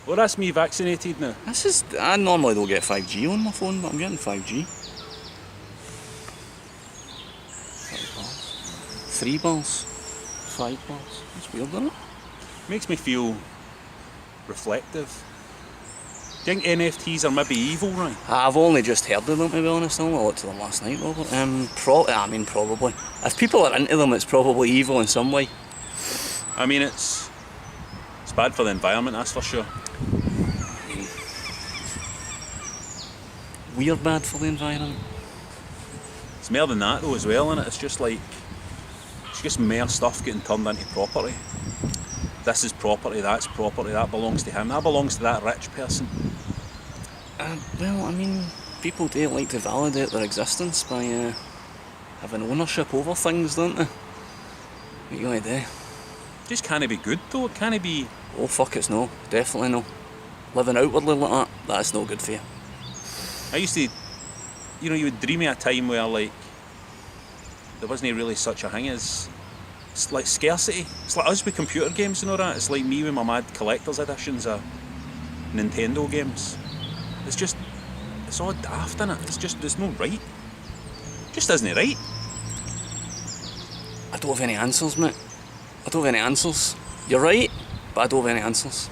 Well, that's me vaccinated now. I normally don't get 5G on my phone, but I'm getting 5G. £3. £5. That's weird, isn't it? Makes me feel reflective. Do you think NFTs are maybe evil, right? I've only just heard of them, to be honest. I only looked at them last night, Robert. Probably. If people are into them, it's probably evil in some way. I mean, it's bad for the environment, that's for sure. We're bad for the environment. It's more than that though as well, innit? It's just more stuff getting turned into property. This is property, that's property, that belongs to him, that belongs to that rich person. People do like to validate their existence by having ownership over things, don't they? What are you going to do? Just can't be good though, it can't be... Oh fuck, it's no, definitely no. Living outwardly like that, that's no good for you. I used to, you would dream of a time where like, there wasn't really such a thing as, it's like scarcity. It's like us with computer games and all that. It's like me with my mad collector's editions of Nintendo games. It's all daft, innit? There's no right. It just isn't right. I don't have any answers, mate. I don't have any answers. You're right, but I don't have any answers.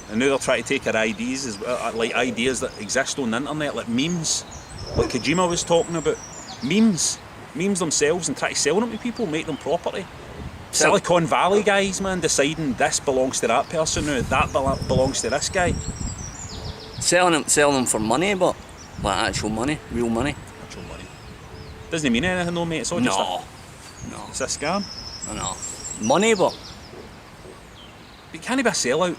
And now they're trying to take our ideas, like ideas that exist on the internet, like memes. Like Kojima was talking about. Memes themselves, and try to sell them to people, make them property. Silicon Valley guys, man, deciding this belongs to that person now, that belongs to this guy. Selling them for money, but like actual money, real money. Actual money. Doesn't mean anything though, mate. It's all just No. It's a scam. No. Money, but It can't be a sellout.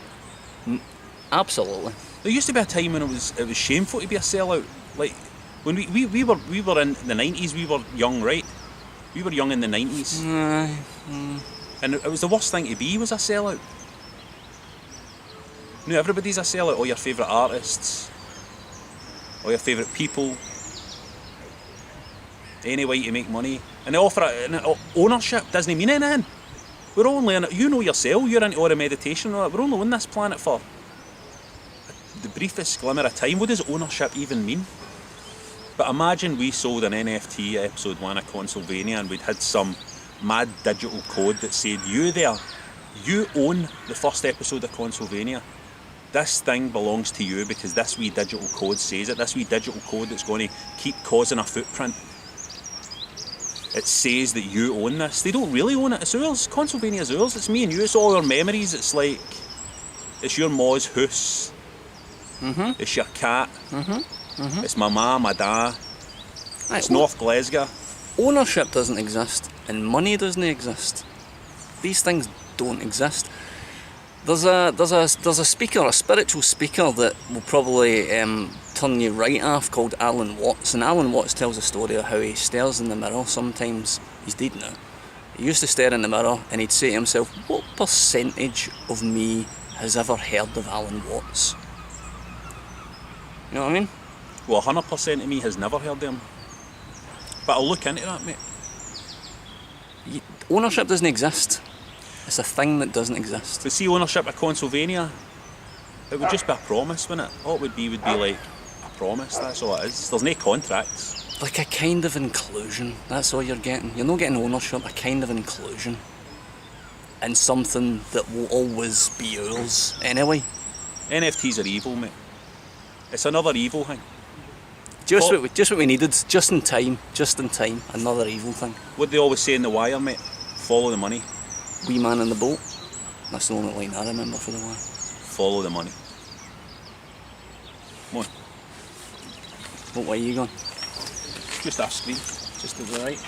absolutely. There used to be a time when it was shameful to be a sellout. Like when we were in the 90s, we were young, right? We were young in the 90s. And it was the worst thing to be was a sellout. Now everybody's a sellout, all your favourite artists, all your favourite people, any way to make money. And they offer ownership doesn't mean anything. We're only in it, you know yourself, you're into all the meditation and all that. We're only on this planet for the briefest glimmer of time. What does ownership even mean? But imagine we sold an NFT episode 1 of Consolvania and we'd had some mad digital code that said, you own the first episode of Consolvania. This thing belongs to you because this wee digital code says it. This wee digital code that's going to keep causing a footprint. It says that you own this. They don't really own it. It's ours. Consolvania's ours. It's me and you. It's all our memories. It's like, it's your ma's house. It's your cat. It's my ma, my dad. It's North Glasgow. Ownership doesn't exist, and money doesn't exist. These things don't exist. There's a speaker, a spiritual speaker that will probably turn you right off, called Alan Watts. And Alan Watts tells a story of how he stares in the mirror sometimes. He's dead now. He used to stare in the mirror and he'd say to himself, what percentage of me has ever heard of Alan Watts? You know what I mean? Well, 100% of me has never heard of him. But I'll look into that, mate. Ownership doesn't exist. It's a thing that doesn't exist. But see, ownership of Consolvania, it would just be a promise, wouldn't it? All it would be like a promise, that's all it is. There's no contracts. Like a kind of inclusion, that's all you're getting. You're not getting ownership, a kind of inclusion. In something that will always be yours anyway. NFTs are evil, mate. It's another evil thing. Just what we needed, just in time, another evil thing. What they always say in The Wire, mate, follow the money. Wee man in the boat. That's the only line I remember for The Wire. Follow the money. Come on. What way are you going? Just off screen. Just to the right.